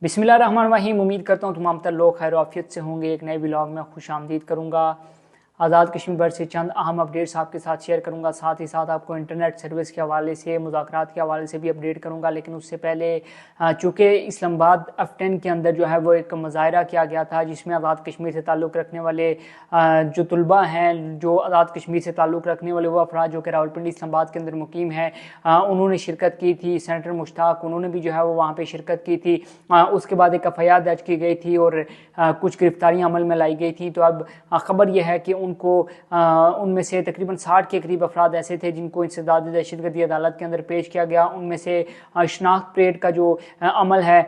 बिस्मिल्लाहिर्रहमानिर्रहीम। उम्मीद करता हूँ तमाम तर लोग खैर आफियत से होंगे। एक नए व्लॉग में खुश आमदीद करूँगा। आज़ाद कश्मीर भर से चंद अहम अपडेट्स आपके साथ शेयर करूँगा। साथ ही साथ आपको इंटरनेट सर्विस के हवाले से, मुज़ाकरात के हवाले से भी अपडेट करूँगा। लेकिन उससे पहले चूँकि इस्लामाबाद F10 के अंदर जो है वो एक मुज़ाहरा किया गया था, जिसमें आज़ाद कश्मीर से ताल्लुक़ रखने वाले जो तलबा हैं, जो आज़ाद कश्मीर से ताल्लुक़ रखने वाले वो अफराद जो कि रावलपिंडी इस्लामाबाद के अंदर मुकीम है, उन्होंने शिरकत की थी। सेनेटर मुश्ताक उन्होंने भी जो है वो वहाँ पर शिरकत की थी। उसके बाद एक FIR दर्ज की गई थी और कुछ गिरफ्तारियाँ अमल में लाई गई थी। तो अब ख़बर यह है कि उनको उनमें से तकरीबन 60 के करीब अफराद ऐसे थे जिनको इंसदाद दहशतगर्दी अदालत के अंदर पेश किया गया। उनमें से शनाख्त परेड का जो अमल है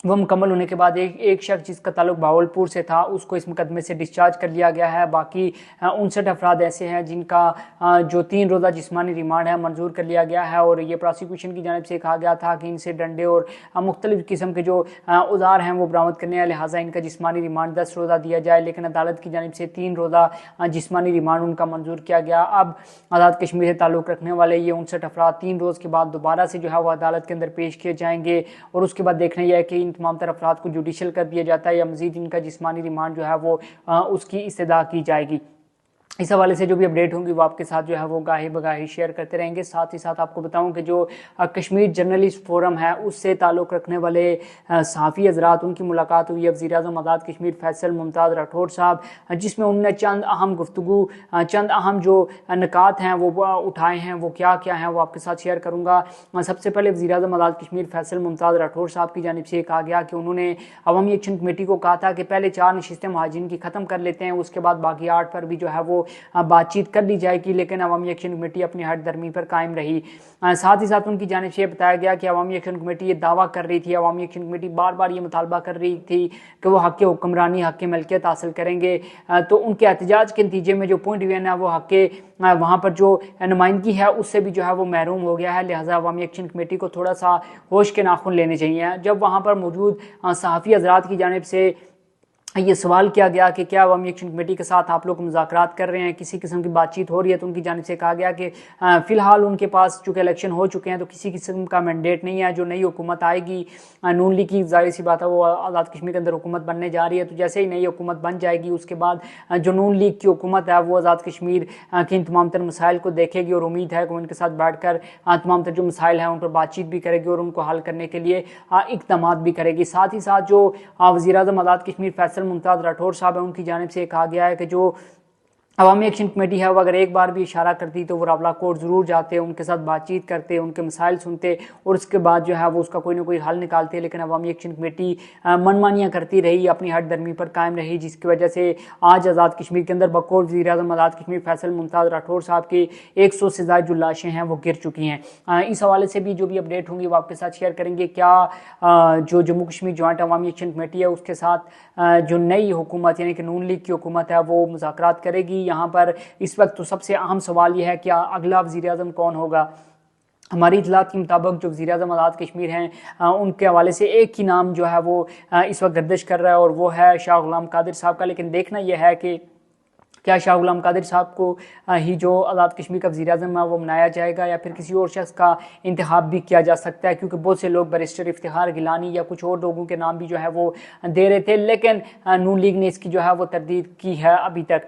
वह मुकम्मल होने के बाद एक शख्स जिसका ताल्लुक भावलपुर से था उसको इस मुकदमे से डिस्चार्ज कर लिया गया है। बाकी 59 अफराद ऐसे हैं जिनका जो 3 रोज़ा जिस्मानी रिमांड है मंजूर कर लिया गया है। और ये प्रोसिक्यूशन की जानिब से कहा गया था कि इनसे डंडे और मुख्तलिफ किस्म के जो औजार हैं वो बरामद करने हैं, लिहाजा इनका जिस्मानी रिमांड 10 रोज़ा दिया जाए। लेकिन अदालत की जानिब से 3 रोज़ा जिस्मानी रिमांड उनका मंजूर किया गया। अब आज़ाद कश्मीर से ताल्लुक़ रखने वाले ये 59 अफराद 3 रोज़ के बाद दोबारा से जो है वो अदालत के अंदर पेश किए जाएंगे और उसके बाद देखना यह है कि तमाम तरह अफराद को जुडिशल कर दिया जाता है या मजीद इनका जिस्मानी रिमांड जो है वो उसकी इस्तदा की जाएगी। इस हवाले से जो भी अपडेट होंगी वो आपके साथ जो है वो गाही बगाही शेयर करते रहेंगे। साथ ही साथ आपको बताऊं कि जो कश्मीर जर्नलिस्ट फोरम है उससे ताल्लुक़ रखने वाले सहाफ़ी हज़रात, उनकी मुलाकात हुई है वज़ीर-ए-आज़म आज़ाद कश्मीर फैसल मुमताज़ राठौर साहब, जिसमें उन्होंने चंद अहम गुफ्तगू, चंद अहम जो निकात हैं वो उठाए हैं। वो क्या क्या हैं वो आपके साथ शेयर करूँगा। सबसे पहले वज़ीर-ए-आज़म आज़ाद कश्मीर फैसल मुमताज़ राठौर साहब की जानिब से कहा गया कि उन्होंने अवामी एक्शन कमेटी को कहा था कि पहले 4 नशिस्तें महाजिन की ख़त्म कर लेते हैं, उसके बाद बाकी 8 पर भी जो है वो बातचीत कर ली जाएगी। लेकिन अवामी एक्शन कमेटी अपनी हट दरमी पर कायम रही। साथ ही साथ उनकी जानिब से बताया गया कि अवामी एक्शन कमेटी ये दावा कर रही थी, अवामी एक्शन कमेटी बार बार ये मुतालबा कर रही थी कि वो हक़ हुक्मरानी, हक़ मलकियत हासिल करेंगे। तो उनके एहतजाज के नतीजे में जो पॉइंट वन है वो हक़ वहाँ पर जो नुमाइंदगी है उससे भी जो है वो महरूम हो गया है। लिहाजा अवामी एक्शन कमेटी को थोड़ा सा होश के नाखून लेने चाहिए। जब वहाँ पर मौजूद सहाफ़ी हज़रात की जानिब से ये सवाल किया गया कि क्या अवामी एक्शन कमेटी के साथ आप लोग मुज़ाकरात कर रहे हैं, किसी किस्म की बातचीत हो रही है, तो उनकी जानिब से कहा गया कि फ़िलहाल उनके पास चूँकि इलेक्शन हो चुके हैं तो किसी किस्म का मैंडेट नहीं है। जो नई हुकूमत आएगी, नून लीग की ज़ाहिर सी बात है वो आज़ाद कश्मीर के अंदर हुकूमत बनने जा रही है, तो जैसे ही नई हुकूमत बन जाएगी उसके बाद जो नून लीग की हुकूमत है वो आज़ाद कश्मीर के इन तमाम तर मसाइल को देखेगी और उम्मीद है कि उनके साथ बैठ कर तमाम तर जो मसाइल हैं उन पर बातचीत भी करेगी और उनको हल करने के लिए इक़दामात भी करेगी। साथ ही साथ जो वज़ीर-ए-आज़म आज़ाद कश्मीर फैसल मुमताज़ राठौर साहब है उनकी जानिब से कहा गया है कि जो अवामी एक्शन कमेटी है वो अगर एक बार भी इशारा करती तो वो रावला कोर्ट ज़रूर जाते, उनके साथ बातचीत करते, उनके मसाइल सुनते और उसके बाद जो है वो उसका कोई ना कोई हल निकालते। लेकिन अवामी एक्शन कमेटी मनमानियाँ करती रही, अपनी हट दरमी पर कायम रही, जिसकी वजह से आज आज़ाद कश्मीर के अंदर बकौल वज़ीर-ए-आज़म आज़ाद कश्मीर फैसल मुमताज़ राठौर साहब की 100 से ज़ायद जो लाशें हैं वो गिर चुकी हैं। इस हवाले से भी जो भी अपडेट होंगी वो आपके साथ शेयर करेंगे। क्या जो जम्मू कश्मीर जॉइंट अवामी एक्शन कमेटी है उसके साथ जो नई हुकूमत यानी कि नून लीग की हुकूमत है वो मुज़ाकरात करेगी? यहाँ पर इस वक्त तो सबसे अहम सवाल यह है कि अगला वज़ीर-ए-आज़म कौन होगा। हमारी इतलात के मुताबिक जो वज़ीर-ए-आज़म आज़ाद कश्मीर हैं उनके हवाले से एक ही नाम जो है वो इस वक्त गर्दिश कर रहा है और वो है शाह गुलाम कादिर साहब का। लेकिन देखना यह है कि क्या शाह गुलाम कादिर साहब को ही जो आज़ाद कश्मीर का वज़ीर-ए-आज़म है वो बनाया जाएगा या फिर किसी और शख्स का इंतखाब भी किया जा सकता है, क्योंकि बहुत से लोग बैरिस्टर इफ्तिखार गिलानी या कुछ और लोगों के नाम भी जो है वो दे रहे थे, लेकिन नून लीग ने इसकी जो है वो तरदीद की है अभी तक।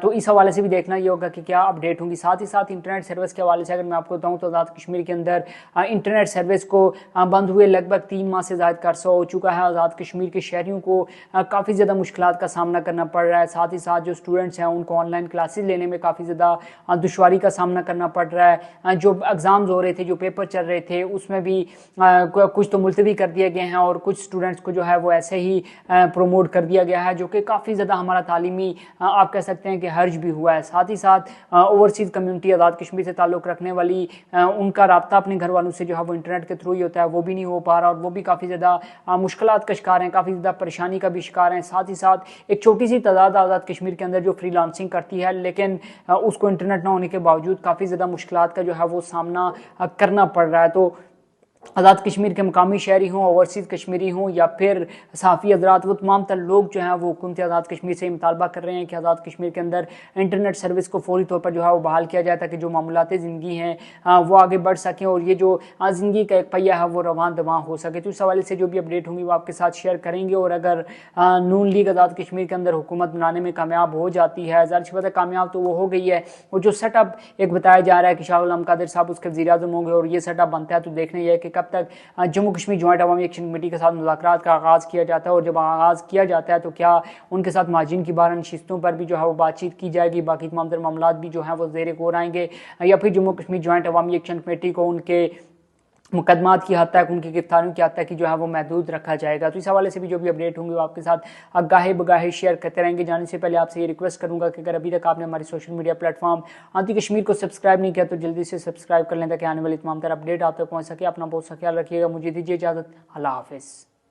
तो इस हवाले से भी देखना ये होगा कि क्या अपडेट होंगी। साथ ही साथ इंटरनेट सर्विस के हवाले से अगर मैं आपको बताऊँ तो आज़ाद कश्मीर के अंदर इंटरनेट सर्विस को बंद हुए लगभग 3 माह से ज़ायद का अरसा हो चुका है। आज़ाद कश्मीर के शहरियों को काफ़ी ज़्यादा मुश्किलात का सामना करना पड़ रहा है। साथ ही साथ जो स्टूडेंट्स हैं उनको ऑनलाइन क्लासेस लेने में काफ़ी ज़्यादा दुश्वारी का सामना करना पड़ रहा है। जो एग्ज़ाम्स हो रहे थे, जो पेपर चल रहे थे, उसमें भी कुछ तो मुलतवी कर दिए गए हैं और कुछ स्टूडेंट्स को जो है वो ऐसे ही प्रमोट कर दिया गया है, जो कि काफ़ी ज़्यादा हमारा तालीमी आप कह सकते हैं कि हर्ज भी हुआ है। साथ ही साथ ओवरसीज़ कम्यूनिटी आज़ाद कश्मीर से ताल्लुक़ रखने वाली उनका रब्ता अपने घर वालों से जो है वो इंटरनेट के थ्रू ही होता है, वो भी नहीं हो पा रहा और वो भी काफ़ी ज़्यादा मुश्किलात का शिकार हैं, काफ़ी ज़्यादा परेशानी का भी शिकार हैं। साथ ही साथ एक छोटी सी तादाद आज़ाद कश्मीर के अंदर जो फ्रीलांसिंग करती है, लेकिन उसको इंटरनेट ना होने के बावजूद काफ़ी ज़्यादा मुश्किलात का जो है वो सामना करना पड़ रहा है। तो आज़ाद कश्मीर के मकामी शहरी हों, ओवरसीज़ कश्मीरी हों या फिर सहाफ़ी हजरात, वो तमाम तर लोग जो हैं वो हुकूमत आज़ाद कश्मीर से मुतालबा कर रहे हैं कि आज़ाद कश्मीर के अंदर इंटरनेट सर्विस को फौरी तौर पर जो है वो बहाल किया जाए, ताकि जो मामूलात ज़िंदगी हैं वो आगे बढ़ सकें और ये जो ज़िंदगी का एक पहिया है वो रवान दवां हो सके। तो इस हवाले से जो भी अपडेट होंगी वो आपके साथ शेयर करेंगे। और अगर नून लीग आज़ाद कश्मीर के अंदर हुकूमत बनाने में कामयाब हो जाती है, ज़ाहिर सी बात है कामयाब तो वो हो गई है, और जो सेटअप एक बताया जा रहा है कि शाह गुलाम कादिर साहब उसके वज़ीर-ए-आज़म होंगे और ये सेटअप बनता है, तो देखना यह है कि कब तक जम्मू कश्मीर जॉइंट अवामी एक्शन कमेटी के साथ मुज़ाकरात का आगाज़ किया जाता है। और जब आगाज़ किया जाता है तो क्या उनके साथ माजिन की 12 नशिस्तों पर भी जो है वो बातचीत की जाएगी, बाकी तमाम तर मामलात भी जो हैं वो ज़ेर गौर आएंगे, या फिर जम्मू कश्मीर जॉइंट अवामी एक्शन कमेटी को उनके मुकदमात की हद तक, उनकी गिरफ्तारियों की हद तक की जो है वो महदूद रखा जाएगा। तो इस हवाले से भी जो भी अपडेट होंगे वो आपके साथ गाहे बगाहे शेयर करते रहेंगे। जाने से पहले आपसे ये रिक्वेस्ट करूंगा कि अगर अभी तक आपने हमारे सोशल मीडिया प्लेटफॉर्म आंती कश्मीर को सब्सक्राइब नहीं किया तो जल्दी से सब्सक्राइब कर लें, ताकि आने वाली तमाम तरह अपडेट आप तक पहुँच सके। अपना बहुत सा ख्याल रखिएगा। मुझे दीजिए इजाज़त। अल्लाह हाफिज़।